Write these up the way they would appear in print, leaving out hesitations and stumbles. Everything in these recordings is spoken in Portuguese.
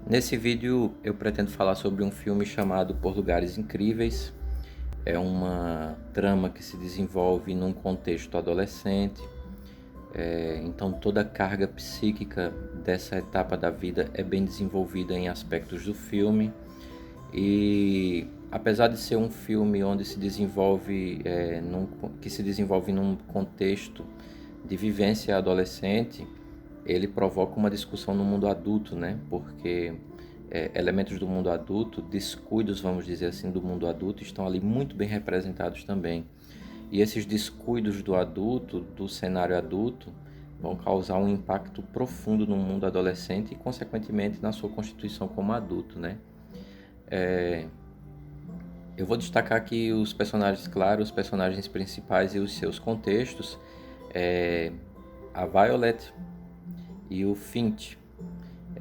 Nesse vídeo eu pretendo falar sobre um filme chamado Por Lugares Incríveis. É uma trama que se desenvolve num contexto adolescente. Então toda a carga psíquica dessa etapa da vida é bem desenvolvida em aspectos do filme. E apesar de ser um filme onde se desenvolve, que se desenvolve num contexto de vivência adolescente, ele provoca uma discussão no mundo adulto, né? Porque elementos do mundo adulto, descuidos, vamos dizer assim, do mundo adulto, estão ali muito bem representados também. E esses descuidos do adulto, do cenário adulto, vão causar um impacto profundo no mundo adolescente e, consequentemente, na sua constituição como adulto, né? Eu vou destacar aqui os personagens, claro, os personagens principais e os seus contextos. A Violet e o Finch.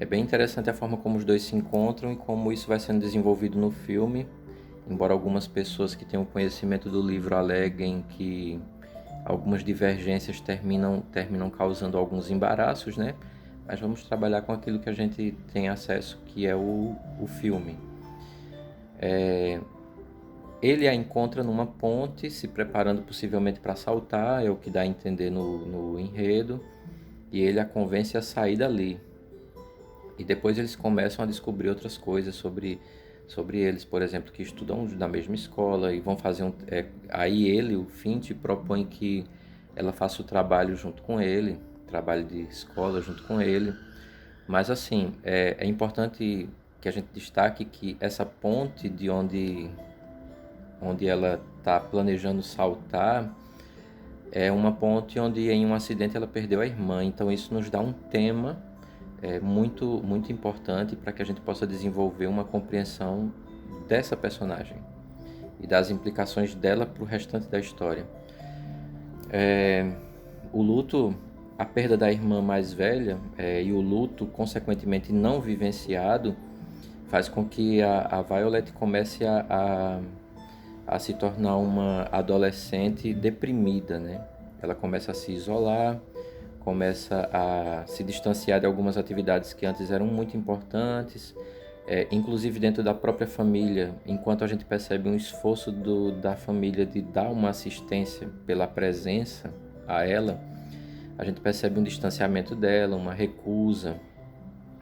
É bem interessante a forma como os dois se encontram e como isso vai sendo desenvolvido no filme, embora algumas pessoas que tenham conhecimento do livro aleguem que algumas divergências terminam causando alguns embaraços, né? Mas vamos trabalhar com aquilo que a gente tem acesso, que é o filme. Ele a encontra numa ponte, se preparando possivelmente para saltar, é o que dá a entender no enredo, e ele a convence a sair dali. E depois eles começam a descobrir outras coisas sobre eles, por exemplo, que estudam na mesma escola e vão fazer aí ele, o Finch, propõe que ela faça o trabalho junto com ele, trabalho de escola junto com ele. Mas assim, é importante que a gente destaque que essa ponte de onde ela está planejando saltar é uma ponte onde em um acidente ela perdeu a irmã. Então isso nos dá um tema muito importante para que a gente possa desenvolver uma compreensão dessa personagem e das implicações dela para o restante da história. O luto, a perda da irmã mais velha e o luto consequentemente não vivenciado faz com que a Violet comece a se tornar uma adolescente deprimida, né? Ela começa a se isolar, começa a se distanciar de algumas atividades que antes eram muito importantes, inclusive dentro da própria família, enquanto a gente percebe um esforço da família de dar uma assistência pela presença a ela, a gente percebe um distanciamento dela, uma recusa,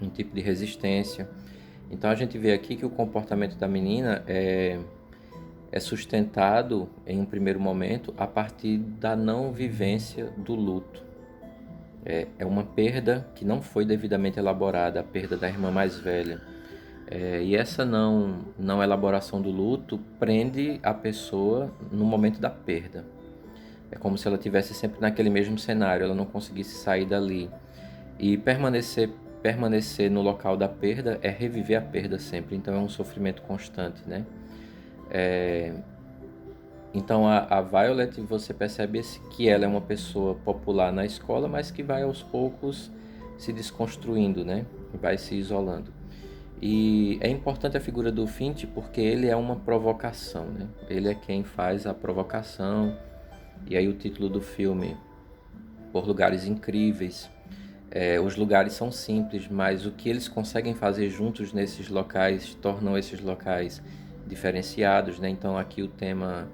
um tipo de resistência. Então a gente vê aqui que o comportamento da menina é sustentado em um primeiro momento a partir da não vivência do luto. É uma perda que não foi devidamente elaborada, a perda da irmã mais velha. E essa não elaboração do luto prende a pessoa no momento da perda. É como se ela estivesse sempre naquele mesmo cenário, ela não conseguisse sair dali. E permanecer no local da perda é reviver a perda sempre, então é um sofrimento constante, né? Então a Violet, você percebe que ela é uma pessoa popular na escola, mas que vai aos poucos se desconstruindo, né? Vai se isolando. E é importante a figura do Finch porque ele é uma provocação, né? Ele é quem faz a provocação. E aí o título do filme, Por Lugares Incríveis. Os lugares são simples, mas o que eles conseguem fazer juntos nesses locais tornam esses locais diferenciados, né? Então aqui o tema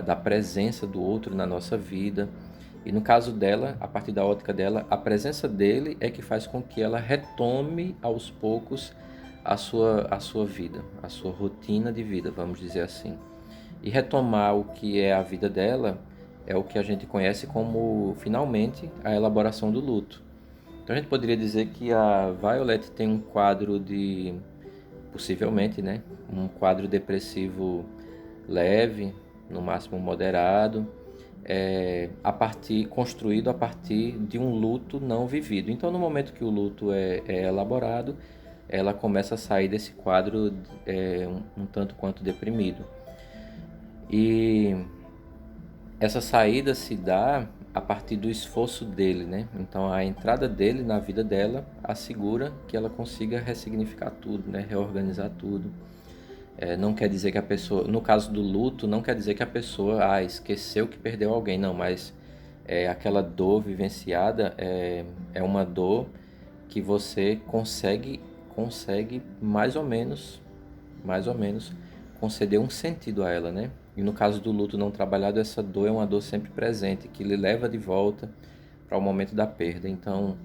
da presença do outro na nossa vida. E no caso dela, a partir da ótica dela, a presença dele é que faz com que ela retome aos poucos a sua vida, a sua rotina de vida, vamos dizer assim. E retomar o que é a vida dela é o que a gente conhece como, finalmente, a elaboração do luto. Então a gente poderia dizer que a Violet tem um quadro possivelmente, né, um quadro depressivo leve, no máximo moderado, construído a partir de um luto não vivido. Então, no momento que o luto é elaborado, ela começa a sair desse quadro um tanto quanto deprimido. E essa saída se dá a partir do esforço dele, né? Então a entrada dele na vida dela assegura que ela consiga ressignificar tudo, né? Reorganizar tudo. Não quer dizer que a pessoa, no caso do luto, não quer dizer que a pessoa esqueceu que perdeu alguém, não, mas aquela dor vivenciada é uma dor que você consegue consegue mais ou menos, conceder um sentido a ela, né? E no caso do luto não trabalhado, essa dor é uma dor sempre presente, que lhe leva de volta para o momento da perda. Então,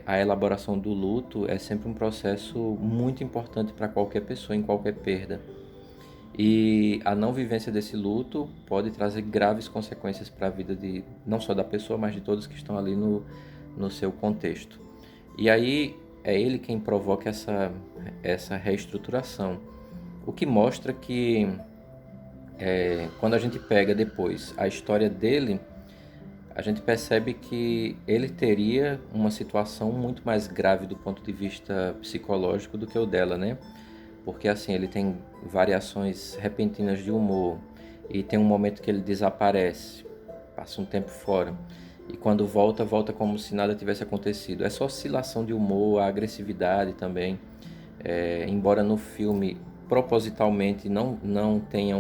a elaboração do luto é sempre um processo muito importante para qualquer pessoa, em qualquer perda. E a não vivência desse luto pode trazer graves consequências para a vida de não só da pessoa, mas de todos que estão ali no seu contexto. E aí é ele quem provoca essa reestruturação, o que mostra que quando a gente pega depois a história dele, a gente percebe que ele teria uma situação muito mais grave do ponto de vista psicológico do que o dela, né? Porque assim, ele tem variações repentinas de humor e tem um momento que ele desaparece, passa um tempo fora e quando volta, volta como se nada tivesse acontecido. Essa oscilação de humor, a agressividade também, embora no filme propositalmente não tenha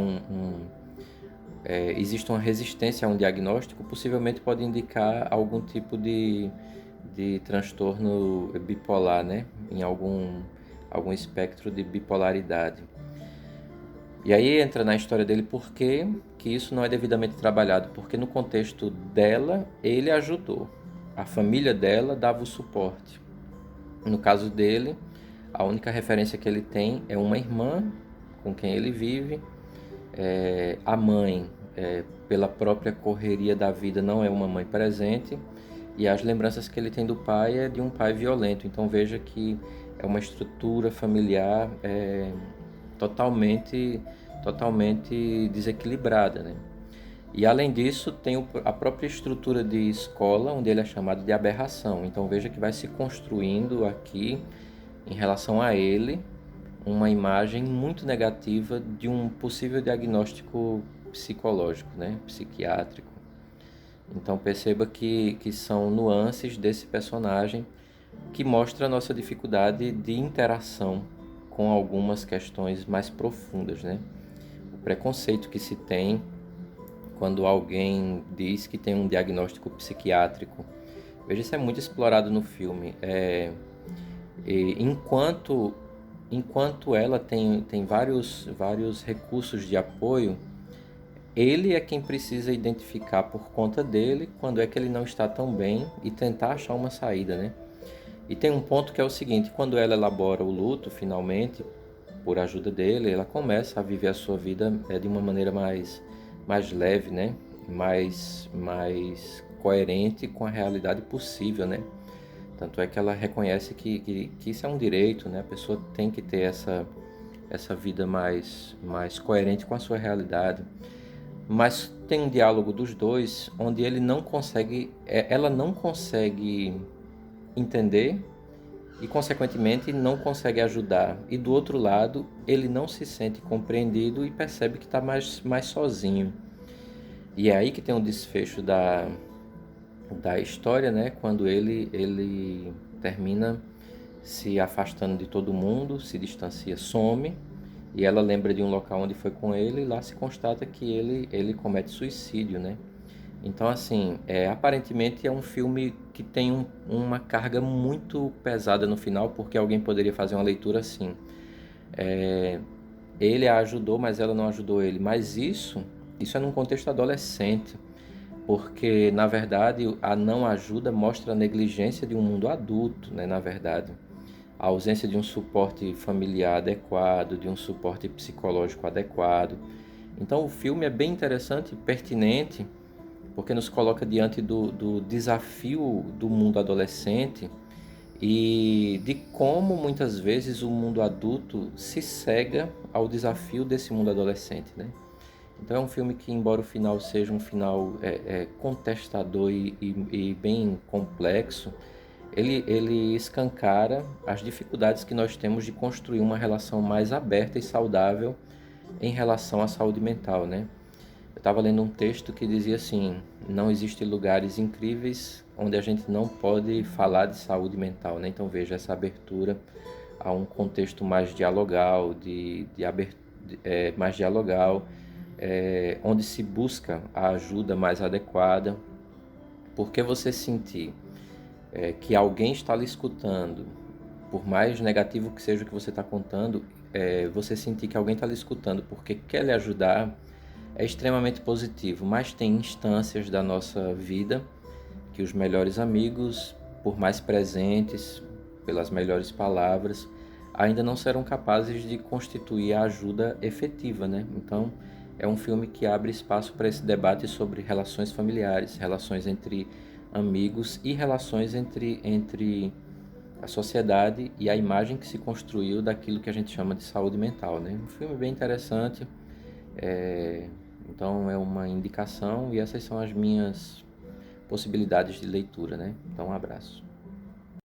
existe uma resistência a um diagnóstico, possivelmente pode indicar algum tipo de transtorno bipolar, né? Em algum espectro de bipolaridade. E aí entra na história dele por que isso não é devidamente trabalhado, porque no contexto dela, ele ajudou. A família dela dava o suporte. No caso dele, a única referência que ele tem é uma irmã com quem ele vive. A mãe, pela própria correria da vida, não é uma mãe presente. E as lembranças que ele tem do pai é de um pai violento. Então veja que é uma estrutura familiar totalmente desequilibrada, né? E além disso, tem a própria estrutura de escola, onde ele é chamado de aberração. Então veja que vai se construindo aqui, em relação a ele, uma imagem muito negativa de um possível diagnóstico psicológico, né? Psiquiátrico. Então perceba que são nuances desse personagem que mostra a nossa dificuldade de interação com algumas questões mais profundas, né? O preconceito que se tem quando alguém diz que tem um diagnóstico psiquiátrico. Veja, isso é muito explorado no filme. Enquanto ela tem vários recursos de apoio, ele é quem precisa identificar por conta dele quando é que ele não está tão bem e tentar achar uma saída, né? E tem um ponto que é o seguinte: quando ela elabora o luto, finalmente, por ajuda dele, ela começa a viver a sua vida de uma maneira mais leve, né? Mais coerente com a realidade possível, né? Tanto é que ela reconhece que isso é um direito, né? A pessoa tem que ter essa vida mais coerente com a sua realidade. Mas tem um diálogo dos dois onde ela não consegue entender e, consequentemente, não consegue ajudar. E do outro lado, ele não se sente compreendido e percebe que está mais sozinho. E é aí que tem um desfecho da história, né? Quando ele termina se afastando de todo mundo, se distancia, some, e ela lembra de um local onde foi com ele, e lá se constata que ele comete suicídio, né? Então, assim, aparentemente é um filme que tem uma carga muito pesada no final, porque alguém poderia fazer uma leitura assim: ele a ajudou, mas ela não ajudou ele. Mas isso é num contexto adolescente, porque, na verdade, a não ajuda mostra a negligência de um mundo adulto, né? Na verdade, a ausência de um suporte familiar adequado, de um suporte psicológico adequado. Então, o filme é bem interessante e pertinente, porque nos coloca diante do desafio do mundo adolescente e de como muitas vezes o mundo adulto se cega ao desafio desse mundo adolescente, né? Então é um filme que, embora o final seja um final contestador e bem complexo, ele escancara as dificuldades que nós temos de construir uma relação mais aberta e saudável em relação à saúde mental, né? Eu estava lendo um texto que dizia assim: não existem lugares incríveis onde a gente não pode falar de saúde mental, né? Então veja essa abertura a um contexto mais dialogal, mais dialogal, onde se busca a ajuda mais adequada, porque você sentir que alguém está lhe escutando por mais negativo que seja o que você está contando, você sentir que alguém está lhe escutando porque quer lhe ajudar é extremamente positivo. Mas tem instâncias da nossa vida que os melhores amigos, por mais presentes, pelas melhores palavras, ainda não serão capazes de constituir a ajuda efetiva, né? Então, é um filme que abre espaço para esse debate sobre relações familiares, relações entre amigos e relações entre a sociedade e a imagem que se construiu daquilo que a gente chama de saúde mental, né? Um filme bem interessante, é... então é uma indicação e essas são as minhas possibilidades de leitura, né? Então, um abraço.